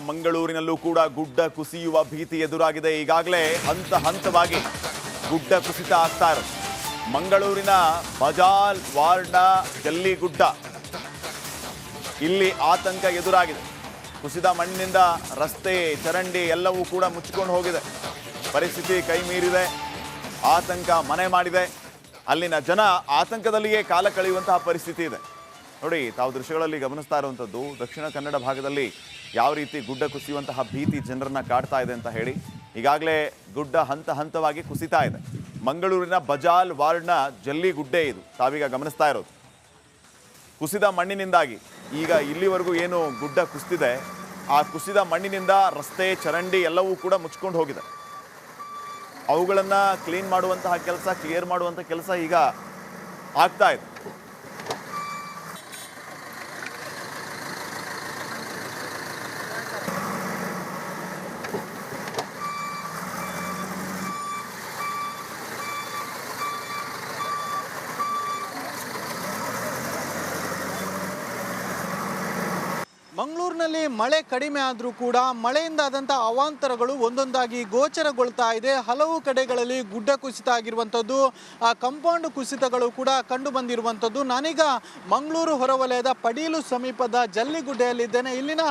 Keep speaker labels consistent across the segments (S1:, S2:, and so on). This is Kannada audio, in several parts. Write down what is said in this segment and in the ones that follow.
S1: ಮಂಗಳೂರಿನಲ್ಲೂ ಕೂಡ ಗುಡ್ಡ ಕುಸಿಯುವ ಭೀತಿ ಎದುರಾಗಿದೆ. ಈಗಾಗಲೇ ಹಂತ ಹಂತವಾಗಿ ಗುಡ್ಡ ಕುಸಿತ ಆಗ್ತಾ ಇರೋದು. ಮಂಗಳೂರಿನ ಬಜಾಲ್ ವಾರ್ಡ್ನ ಜಲ್ಲಿಗುಡ್ಡ, ಇಲ್ಲಿ ಆತಂಕ ಎದುರಾಗಿದೆ. ಕುಸಿದ ಮಣ್ಣಿನಿಂದ ರಸ್ತೆ ಚರಂಡಿ ಎಲ್ಲವೂ ಕೂಡ ಮುಚ್ಚಿಕೊಂಡು ಹೋಗಿದೆ. ಪರಿಸ್ಥಿತಿ ಕೈ ಮೀರಿದೆ, ಆತಂಕ ಮನೆ ಮಾಡಿದೆ. ಅಲ್ಲಿನ ಜನ ಆತಂಕದಲ್ಲಿಯೇ ಕಾಲ ಕಳೆಯುವಂತಹ ಪರಿಸ್ಥಿತಿ ಇದೆ. ನೋಡಿ, ತಾವು ದೃಶ್ಯಗಳಲ್ಲಿ ಗಮನಿಸ್ತಾ ಇರುವಂಥದ್ದು ದಕ್ಷಿಣ ಕನ್ನಡ ಭಾಗದಲ್ಲಿ ಯಾವ ರೀತಿ ಗುಡ್ಡ ಕುಸಿಯುವಂತಹ ಭೀತಿ ಜನರನ್ನ ಕಾಡ್ತಾ ಇದೆ ಅಂತ ಹೇಳಿ. ಈಗಾಗಲೇ ಗುಡ್ಡ ಹಂತ ಹಂತವಾಗಿ ಕುಸಿತಾ ಇದೆ. ಮಂಗಳೂರಿನ ಬಜಾಲ್ ವಾರ್ಡ್ನ ಜಲ್ಲಿಗುಡ್ಡೆ ಇದು ತಾವೀಗ ಗಮನಿಸ್ತಾ ಇರೋದು. ಕುಸಿದ ಮಣ್ಣಿನಿಂದಾಗಿ ಈಗ ಇಲ್ಲಿವರೆಗೂ ಏನು ಗುಡ್ಡ ಕುಸಿದಿದೆ, ಆ ಕುಸಿದ ಮಣ್ಣಿನಿಂದ ರಸ್ತೆ ಚರಂಡಿ ಎಲ್ಲವೂ ಕೂಡ ಮುಚ್ಕೊಂಡು ಹೋಗಿದೆ. ಅವುಗಳನ್ನು ಕ್ಲೀನ್ ಮಾಡುವಂತಹ ಕೆಲಸ, ಕ್ಲಿಯರ್ ಮಾಡುವಂಥ ಕೆಲಸ ಈಗ ಆಗ್ತಾ ಇದೆ.
S2: ಮಂಗಳೂರಿನಲ್ಲಿ ಮಳೆ ಕಡಿಮೆ ಆದರೂ ಕೂಡ ಮಳೆಯಿಂದ ಆದಂಥ ಅವಾಂತರಗಳು ಒಂದೊಂದಾಗಿ ಗೋಚರಗೊಳ್ತಾ ಇದೆ. ಹಲವು ಕಡೆಗಳಲ್ಲಿ ಗುಡ್ಡ ಕುಸಿತ ಆಗಿರುವಂಥದ್ದು, ಕಂಪೌಂಡ್ ಕುಸಿತಗಳು ಕೂಡ ಕಂಡು ಬಂದಿರುವಂಥದ್ದು. ನಾನೀಗ ಮಂಗಳೂರು ಹೊರವಲಯದ ಪಡೀಲು ಸಮೀಪದ ಜಲ್ಲಿಗುಡ್ಡೆಯಲ್ಲಿದ್ದೇನೆ. ಇಲ್ಲಿನ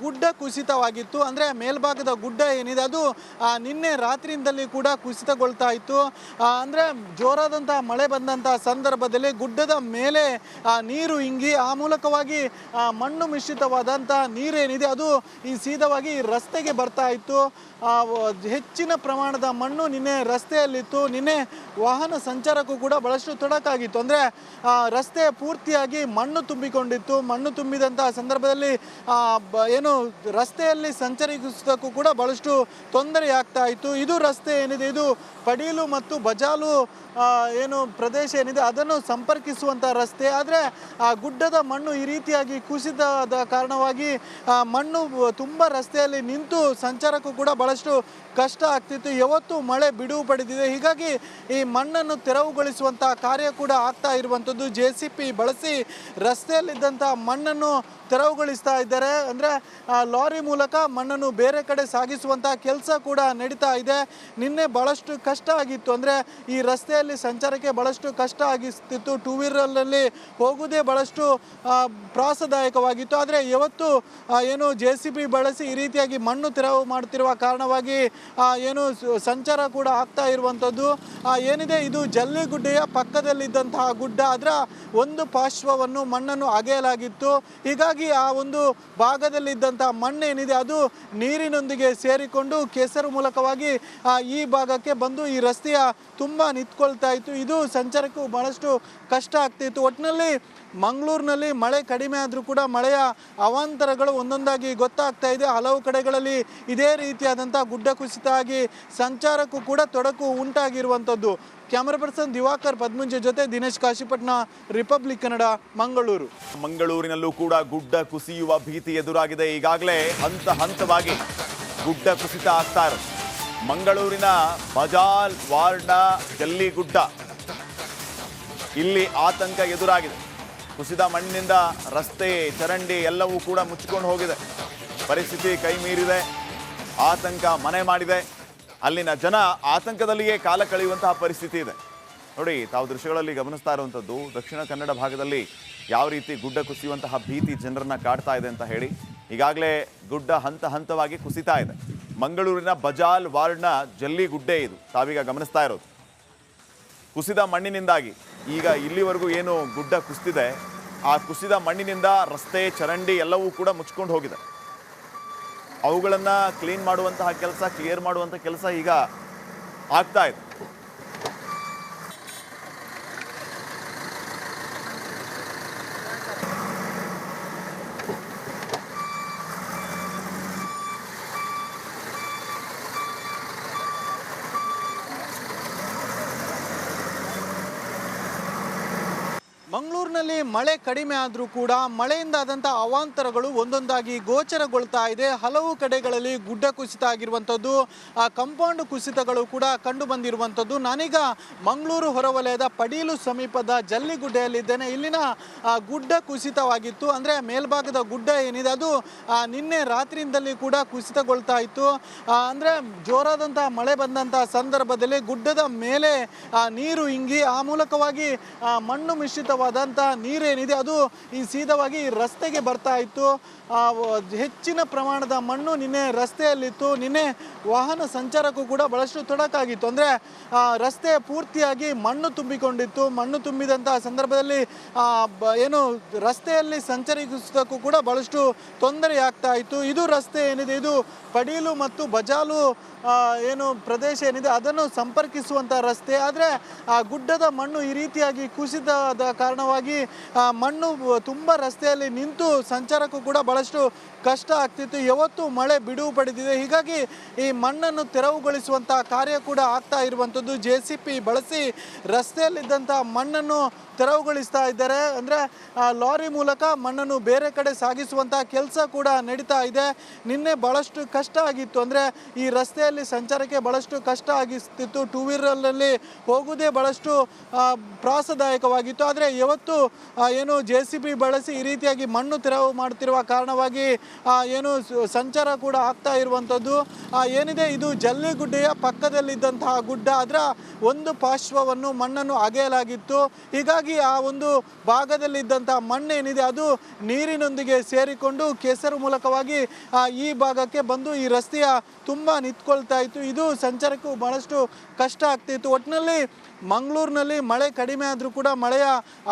S2: ಗುಡ್ಡ ಕುಸಿತವಾಗಿತ್ತು. ಅಂದರೆ ಮೇಲ್ಭಾಗದ ಗುಡ್ಡ ಏನಿದೆ ಅದು ನಿನ್ನೆ ರಾತ್ರಿಯಿಂದಲೇ ಕೂಡ ಕುಸಿತಗೊಳ್ತಾ ಇತ್ತು. ಅಂದರೆ ಜೋರಾದಂಥ ಮಳೆ ಬಂದಂಥ ಸಂದರ್ಭದಲ್ಲಿ ಗುಡ್ಡದ ಮೇಲೆ ನೀರು ಇಂಗಿ ಆ ಮೂಲಕವಾಗಿ ಮಣ್ಣು ಮಿಶ್ರಿತವಾದಂಥ ನೀರೇನಿದೆ ಅದು ಈ ಸೀದವಾಗಿ ರಸ್ತೆಗೆ ಬರ್ತಾ ಇತ್ತು. ಹೆಚ್ಚಿನ ಪ್ರಮಾಣದ ಮಣ್ಣು ನಿನ್ನೆ ರಸ್ತೆಯಲ್ಲಿತ್ತು. ನಿನ್ನೆ ವಾಹನ ಸಂಚಾರಕ್ಕೂ ಕೂಡ ಬಹಳಷ್ಟು ತೊಡಕಾಗಿತ್ತು. ಅಂದರೆ ರಸ್ತೆ ಪೂರ್ತಿಯಾಗಿ ಮಣ್ಣು ತುಂಬಿಕೊಂಡಿತ್ತು. ಮಣ್ಣು ತುಂಬಿದಂಥ ಸಂದರ್ಭದಲ್ಲಿ ಏನು ರಸ್ತೆಯಲ್ಲಿ ಸಂಚರಿಸೋದಕ್ಕೂ ಕೂಡ ಬಹಳಷ್ಟು ತೊಂದರೆ ಆಗ್ತಾ ಇತ್ತು. ಇದು ರಸ್ತೆ ಏನಿದೆ ಇದು ಪಡೀಲು ಮತ್ತು ಬಜಾಲು ಏನು ಪ್ರದೇಶ ಏನಿದೆ ಅದನ್ನು ಸಂಪರ್ಕಿಸುವಂಥ ರಸ್ತೆ. ಆದರೆ ಆ ಗುಡ್ಡದ ಮಣ್ಣು ಈ ರೀತಿಯಾಗಿ ಕುಸಿತದ ಕಾರಣವಾಗಿ ಮಣ್ಣು ತುಂಬ ರಸ್ತೆಯಲ್ಲಿ ನಿಂತು ಸಂಚಾರಕ್ಕೂ ಕೂಡ ಬಹಳಷ್ಟು ಕಷ್ಟ ಆಗ್ತಿತ್ತು. ಯಾವತ್ತು ಮಳೆ ಬಿಡುವು ಪಡೆದಿದೆ, ಹೀಗಾಗಿ ಈ ಮಣ್ಣನ್ನು ತೆರವುಗೊಳಿಸುವಂಥ ಕಾರ್ಯ ಕೂಡ ಆಗ್ತಾ ಇರುವಂಥದ್ದು. JCB ಬಳಸಿ ರಸ್ತೆಯಲ್ಲಿದ್ದಂಥ ಮಣ್ಣನ್ನು ತೆರವುಗೊಳಿಸ್ತಾ ಇದ್ದಾರೆ. ಅಂದರೆ ಲಾರಿ ಮೂಲಕ ಮಣ್ಣನ್ನು ಬೇರೆ ಕಡೆ ಸಾಗಿಸುವಂಥ ಕೆಲಸ ಕೂಡ ನಡೀತಾ ಇದೆ. ನಿನ್ನೆ ಭಾಳಷ್ಟು ಕಷ್ಟ ಆಗಿತ್ತು. ಅಂದರೆ ಈ ರಸ್ತೆಯಲ್ಲಿ ಸಂಚಾರಕ್ಕೆ ಭಾಳಷ್ಟು ಕಷ್ಟ ಆಗಿಸ್ತಿತ್ತು. ಟೂ ವೀಲರಲ್ಲಿ ಹೋಗುವುದೇ ಭಾಳಷ್ಟು ತ್ರಾಸದಾಯಕವಾಗಿತ್ತು. ಆದರೆ ಇವತ್ತು ಏನು JCB ಬಳಸಿ ಈ ರೀತಿಯಾಗಿ ಮಣ್ಣು ತೆರವು ಮಾಡುತ್ತಿರುವ ಕಾರಣವಾಗಿ ಏನು ಸಂಚಾರ ಕೂಡ ಆಗ್ತಾ ಇರುವಂಥದ್ದು. ಏನಿದೆ ಇದು ಜಲ್ಲಿಗುಡ್ಡೆಯ ಪಕ್ಕದಲ್ಲಿದ್ದಂತಹ ಗುಡ್ಡ, ಅದರ ಒಂದು ಪಾರ್ಶ್ವವನ್ನು ಮಣ್ಣನ್ನು ಅಗೆಯಲಾಗಿತ್ತು. ಹೀಗಾಗಿ ಆ ಒಂದು ಭಾಗದಲ್ಲಿದ್ದಂಥ ಮಣ್ಣೇನಿದೆ ಅದು ನೀರಿನೊಂದಿಗೆ ಸೇರಿಕೊಂಡು ಕೆಸರು ಮೂಲಕವಾಗಿ ಈ ಭಾಗಕ್ಕೆ ಬಂದು ಈ ರಸ್ತೆಯ ತುಂಬ ನಿಂತ್ಕೊಳ್ತಾ ಇತ್ತು. ಇದು ಸಂಚಾರಕ್ಕೂ ಬಹಳಷ್ಟು ಕಷ್ಟ ಆಗ್ತಿತ್ತು. ಒಟ್ಟಿನಲ್ಲಿ ಮಂಗಳೂರಿನಲ್ಲಿ ಮಳೆ ಕಡಿಮೆ ಆದರೂ ಕೂಡ ಮಳೆಯ ಅವಾಂತರಗಳು ಒಂದೊಂದಾಗಿ ಗೊತ್ತಾಗ್ತಾ ಇದೆ. ಹಲವು ಕಡೆಗಳಲ್ಲಿ ಇದೇ ರೀತಿಯಾದಂಥ ಗುಡ್ಡ ಕುಸಿತ ಆಗಿ ಸಂಚಾರಕ್ಕೂ ಕೂಡ ತೊಡಕು ಉಂಟಾಗಿರುವಂಥದ್ದು. ಕ್ಯಾಮರಾ ಪರ್ಸನ್ ದಿವಾಕರ್ ಪದ್ಮುಂಜೆ ಜೊತೆ ದಿನೇಶ್ ಕಾಶಿಪಟ್ನ, ರಿಪಬ್ಲಿಕ್ ಕನ್ನಡ, ಮಂಗಳೂರು.
S1: ಮಂಗಳೂರಿನಲ್ಲೂ ಕೂಡ ಗುಡ್ಡ ಕುಸಿಯುವ ಭೀತಿ ಎದುರಾಗಿದೆ. ಈಗಾಗಲೇ ಹಂತ ಹಂತವಾಗಿ ಗುಡ್ಡ ಕುಸಿತ ಆಗ್ತಾ ಇರೋದು. ಮಂಗಳೂರಿನ ಬಜಾಲ್ ವಾರ್ಡ್ನ ಜಲ್ಲಿಗುಡ್ಡ, ಇಲ್ಲಿ ಆತಂಕ ಎದುರಾಗಿದೆ. ಕುಸಿದ ಮಣ್ಣಿನಿಂದ ರಸ್ತೆ ಚರಂಡಿ ಎಲ್ಲವೂ ಕೂಡ ಮುಚ್ಚಿಕೊಂಡು ಹೋಗಿದೆ. ಪರಿಸ್ಥಿತಿ ಕೈ ಮೀರಿದೆ, ಆತಂಕ ಮನೆ ಮಾಡಿದೆ. ಅಲ್ಲಿನ ಜನ ಆತಂಕದಲ್ಲಿಯೇ ಕಾಲ ಕಳೆಯುವಂತಹ ಪರಿಸ್ಥಿತಿ ಇದೆ. ನೋಡಿ, ತಾವು ದೃಶ್ಯಗಳಲ್ಲಿ ಗಮನಿಸ್ತಾ ಇರುವಂಥದ್ದು ದಕ್ಷಿಣ ಕನ್ನಡ ಭಾಗದಲ್ಲಿ ಯಾವ ರೀತಿ ಗುಡ್ಡ ಕುಸಿಯುವಂತಹ ಭೀತಿ ಜನರನ್ನ ಕಾಡ್ತಾ ಇದೆ ಅಂತ ಹೇಳಿ. ಈಗಾಗಲೇ ಗುಡ್ಡ ಹಂತ ಹಂತವಾಗಿ ಕುಸಿತಾ ಇದೆ. ಮಂಗಳೂರಿನ ಬಜಾಲ್ ವಾರ್ಡ್ನ ಜಲ್ಲಿಗುಡ್ಡೆ ಇದು ತಾವೀಗ ಗಮನಿಸ್ತಾ ಇರೋದು. ಕುಸಿದ ಮಣ್ಣಿನಿಂದಾಗಿ ಈಗ ಇಲ್ಲಿವರೆಗೂ ಏನು ಗುಡ್ಡ ಕುಸಿದಿದೆ, ಆ ಕುಸಿದ ಮಣ್ಣಿನಿಂದ ರಸ್ತೆ ಚರಂಡಿ ಎಲ್ಲವೂ ಕೂಡ ಮುಚ್ಕೊಂಡು ಹೋಗಿದೆ. ಅವುಗಳನ್ನು ಕ್ಲೀನ್ ಮಾಡುವಂತಹ ಕೆಲಸ, ಕ್ಲಿಯರ್ ಮಾಡುವಂಥ ಕೆಲಸ ಈಗ ಆಗ್ತಾ ಇದೆ.
S2: ಮಂಗಳೂರಿನಲ್ಲಿ ಮಳೆ ಕಡಿಮೆ ಆದರೂ ಕೂಡ ಮಳೆಯಿಂದಾದಂಥ ಅವಾಂತರಗಳು ಒಂದೊಂದಾಗಿ ಗೋಚರಗೊಳ್ತಾ ಇದೆ. ಹಲವು ಕಡೆಗಳಲ್ಲಿ ಗುಡ್ಡ ಕುಸಿತ ಆಗಿರುವಂಥದ್ದು, ಕಂಪೌಂಡ್ ಕುಸಿತಗಳು ಕೂಡ ಕಂಡು ಬಂದಿರುವಂಥದ್ದು. ನಾನೀಗ ಮಂಗಳೂರು ಹೊರವಲಯದ ಪಡೀಲು ಸಮೀಪದ ಜಲ್ಲಿಗುಡ್ಡೆಯಲ್ಲಿದ್ದೇನೆ. ಇಲ್ಲಿನ ಗುಡ್ಡ ಕುಸಿತವಾಗಿತ್ತು. ಅಂದರೆ ಮೇಲ್ಭಾಗದ ಗುಡ್ಡ ಏನಿದೆ ಅದು ನಿನ್ನೆ ರಾತ್ರಿಯಿಂದಲೇ ಕೂಡ ಕುಸಿತಗೊಳ್ತಾ ಇತ್ತು. ಅಂದರೆ ಜೋರಾದಂಥ ಮಳೆ ಬಂದಂಥ ಸಂದರ್ಭದಲ್ಲಿ ಗುಡ್ಡದ ಮೇಲೆ ನೀರು ಇಂಗಿ ಆ ಮೂಲಕವಾಗಿ ಮಣ್ಣು ಮಿಶ್ರಿತವಾದಂಥ ನೀರೇನಿದೆ ಅದು ಈ ಸೀದವಾಗಿ ರಸ್ತೆಗೆ ಬರ್ತಾ ಇತ್ತು. ಹೆಚ್ಚಿನ ಪ್ರಮಾಣದ ಮಣ್ಣು ನಿನ್ನೆ ರಸ್ತೆಯಲ್ಲಿತ್ತು. ನಿನ್ನೆ ವಾಹನ ಸಂಚಾರಕ್ಕೂ ಕೂಡ ಬಹಳಷ್ಟು ತೊಡಕಾಗಿತ್ತು. ಅಂದರೆ ರಸ್ತೆ ಪೂರ್ತಿಯಾಗಿ ಮಣ್ಣು ತುಂಬಿಕೊಂಡಿತ್ತು. ಮಣ್ಣು ತುಂಬಿದಂಥ ಸಂದರ್ಭದಲ್ಲಿ ಏನು ರಸ್ತೆಯಲ್ಲಿ ಸಂಚರಿಸೋದಕ್ಕೂ ಕೂಡ ಬಹಳಷ್ಟು ತೊಂದರೆ ಆಗ್ತಾ ಇತ್ತು. ಇದು ರಸ್ತೆ ಏನಿದೆ ಇದು ಪಡೀಲು ಮತ್ತು ಬಜಾಲು ಏನು ಪ್ರದೇಶ ಏನಿದೆ ಅದನ್ನು ಸಂಪರ್ಕಿಸುವಂಥ ರಸ್ತೆ. ಆದರೆ ಆ ಗುಡ್ಡದ ಮಣ್ಣು ಈ ರೀತಿಯಾಗಿ ಕುಸಿತದ ಕಾರಣವಾಗಿ ಮಣ್ಣು ತುಂಬ ರಸ್ತೆಯಲ್ಲಿ ನಿಂತು ಸಂಚಾರಕ್ಕೂ ಕೂಡ ಬಹಳಷ್ಟು ಕಷ್ಟ ಆಗ್ತಿತ್ತು. ಯಾವತ್ತೂ ಮಳೆ ಬಿಡುವು ಪಡೆದಿದೆ. ಹೀಗಾಗಿ ಈ ಮಣ್ಣನ್ನು ತೆರವುಗೊಳಿಸುವಂಥ ಕಾರ್ಯ ಕೂಡ ಆಗ್ತಾ ಇರುವಂಥದ್ದು. JCB ಬಳಸಿ ರಸ್ತೆಯಲ್ಲಿದ್ದಂಥ ಮಣ್ಣನ್ನು ತೆರವುಗೊಳಿಸ್ತಾ ಇದ್ದಾರೆ. ಅಂದರೆ ಲಾರಿ ಮೂಲಕ ಮಣ್ಣನ್ನು ಬೇರೆ ಕಡೆ ಸಾಗಿಸುವಂಥ ಕೆಲಸ ಕೂಡ ನಡೀತಾ ಇದೆ. ನಿನ್ನೆ ಭಾಳಷ್ಟು ಕಷ್ಟ ಆಗಿತ್ತು. ಅಂದರೆ ಈ ರಸ್ತೆಯಲ್ಲಿ ಸಂಚಾರಕ್ಕೆ ಭಾಳಷ್ಟು ಕಷ್ಟ ಆಗಿಸ್ತಿತ್ತು. ಟೂ ವೀಲರಲ್ಲಿ ಹೋಗುವುದೇ ಭಾಳಷ್ಟು ತ್ರಾಸದಾಯಕವಾಗಿತ್ತು. ಆದರೆ ಇವತ್ತು ಏನು JCB ಬಳಸಿ ಈ ರೀತಿಯಾಗಿ ಮಣ್ಣು ತೆರವು ಮಾಡುತ್ತಿರುವ ಕಾರಣವಾಗಿ ಏನು ಸಂಚಾರ ಕೂಡ ಆಗ್ತಾ ಇರುವಂಥದ್ದು. ಏನಿದೆ ಇದು ಜಲ್ಲಿಗುಡ್ಡೆಯ ಪಕ್ಕದಲ್ಲಿದ್ದಂತಹ ಗುಡ್ಡ. ಅದರ ಒಂದು ಪಾರ್ಶ್ವವನ್ನು ಮಣ್ಣನ್ನು ಅಗೆಯಲಾಗಿತ್ತು. ಹೀಗಾಗಿ ಆ ಒಂದು ಭಾಗದಲ್ಲಿದ್ದಂಥ ಮಣ್ಣೇನಿದೆ ಅದು ನೀರಿನೊಂದಿಗೆ ಸೇರಿಕೊಂಡು ಕೆಸರು ಮೂಲಕವಾಗಿ ಈ ಭಾಗಕ್ಕೆ ಬಂದು ಈ ರಸ್ತೆಯ ತುಂಬ ನಿಂತ್ಕೊಳ್ತಾ ಇತ್ತು. ಇದು ಸಂಚಾರಕ್ಕೂ ಬಹಳಷ್ಟು ಕಷ್ಟ ಆಗ್ತಿತ್ತು. ಒಟ್ಟಿನಲ್ಲಿ ಮಂಗಳೂರಿನಲ್ಲಿ ಮಳೆ ಕಡಿಮೆ ಆದರೂ ಕೂಡ ಮಳೆಯ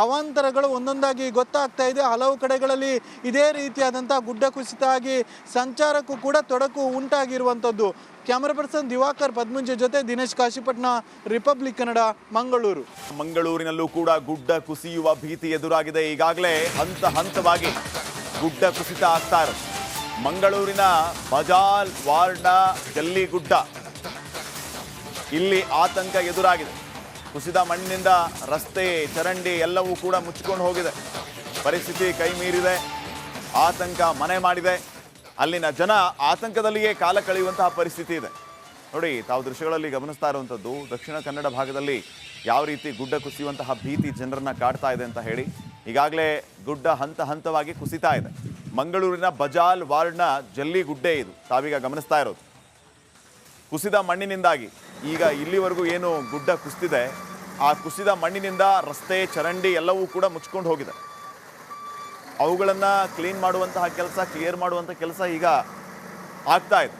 S2: ಅವಾಂತರಗಳು ಒಂದೊಂದಾಗಿ ಗೊತ್ತಾಗ್ತಾ ಇದೆ. ಹಲವು ಕಡೆಗಳಲ್ಲಿ ಇದೇ ರೀತಿಯಾದಂಥ ಗುಡ್ಡ ಕುಸಿತ ಆಗಿ ಸಂಚಾರಕ್ಕೂ ಕೂಡ ತೊಡಕು ಉಂಟಾಗಿರುವಂಥದ್ದು. ಕ್ಯಾಮರಾ ಪರ್ಸನ್ ದಿವಾಕರ್ ಪದ್ಮುಂಜೆ ಜೊತೆ ದಿನೇಶ್ ಕಾಶಿಪಟ್ನ, ರಿಪಬ್ಲಿಕ್ ಕನ್ನಡ, ಮಂಗಳೂರು.
S1: ಮಂಗಳೂರಿನಲ್ಲೂ ಕೂಡ ಗುಡ್ಡ ಕುಸಿಯುವ ಭೀತಿ ಎದುರಾಗಿದೆ. ಈಗಾಗಲೇ ಹಂತ ಹಂತವಾಗಿ ಗುಡ್ಡ ಕುಸಿತ ಆಗ್ತಾ ಇರೋದು. ಮಂಗಳೂರಿನ ಬಜಾಲ್ ವಾರ್ಡ್ನ ಜಲ್ಲಿಗುಡ್ಡ ಇಲ್ಲಿ ಆತಂಕ ಎದುರಾಗಿದೆ. ಕುಸಿದ ಮಣ್ಣಿನಿಂದ ರಸ್ತೆ ಚರಂಡಿ ಎಲ್ಲವೂ ಕೂಡ ಮುಚ್ಚಿಕೊಂಡು ಹೋಗಿದೆ. ಪರಿಸ್ಥಿತಿ ಕೈ ಮೀರಿದೆ. ಆತಂಕ ಮನೆ ಮಾಡಿದೆ. ಅಲ್ಲಿನ ಜನ ಆತಂಕದಲ್ಲಿಯೇ ಕಾಲ ಕಳೆಯುವಂತಹ ಪರಿಸ್ಥಿತಿ ಇದೆ. ನೋಡಿ, ತಾವು ದೃಶ್ಯಗಳಲ್ಲಿ ಗಮನಿಸ್ತಾ ಇರುವಂಥದ್ದು ದಕ್ಷಿಣ ಕನ್ನಡ ಭಾಗದಲ್ಲಿ ಯಾವ ರೀತಿ ಗುಡ್ಡ ಕುಸಿಯುವಂತಹ ಭೀತಿ ಜನರನ್ನ ಕಾಡ್ತಾ ಇದೆ ಅಂತ ಹೇಳಿ. ಈಗಾಗಲೇ ಗುಡ್ಡ ಹಂತ ಹಂತವಾಗಿ ಕುಸಿತಾ ಇದೆ. ಮಂಗಳೂರಿನ ಬಜಾಲ್ ವಾರ್ಡ್ನ ಜಲ್ಲಿಗುಡ್ಡೆ ಇದು ತಾವೀಗ ಗಮನಿಸ್ತಾ ಇರೋದು. ಕುಸಿದ ಮಣ್ಣಿನಿಂದಾಗಿ ಈಗ ಇಲ್ಲಿವರೆಗೂ ಏನು ಗುಡ್ಡ ಕುಸಿದಿದೆ ಆ ಕುಸಿದ ಮಣ್ಣಿನಿಂದ ರಸ್ತೆ ಚರಂಡಿ ಎಲ್ಲವೂ ಕೂಡ ಮುಚ್ಕೊಂಡು ಹೋಗಿದೆ. ಅವುಗಳನ್ನು ಕ್ಲೀನ್ ಮಾಡುವಂತಹ ಕೆಲಸ, ಕ್ಲಿಯರ್ ಮಾಡುವಂಥ ಕೆಲಸ ಈಗ ಆಗ್ತಾ ಇದೆ.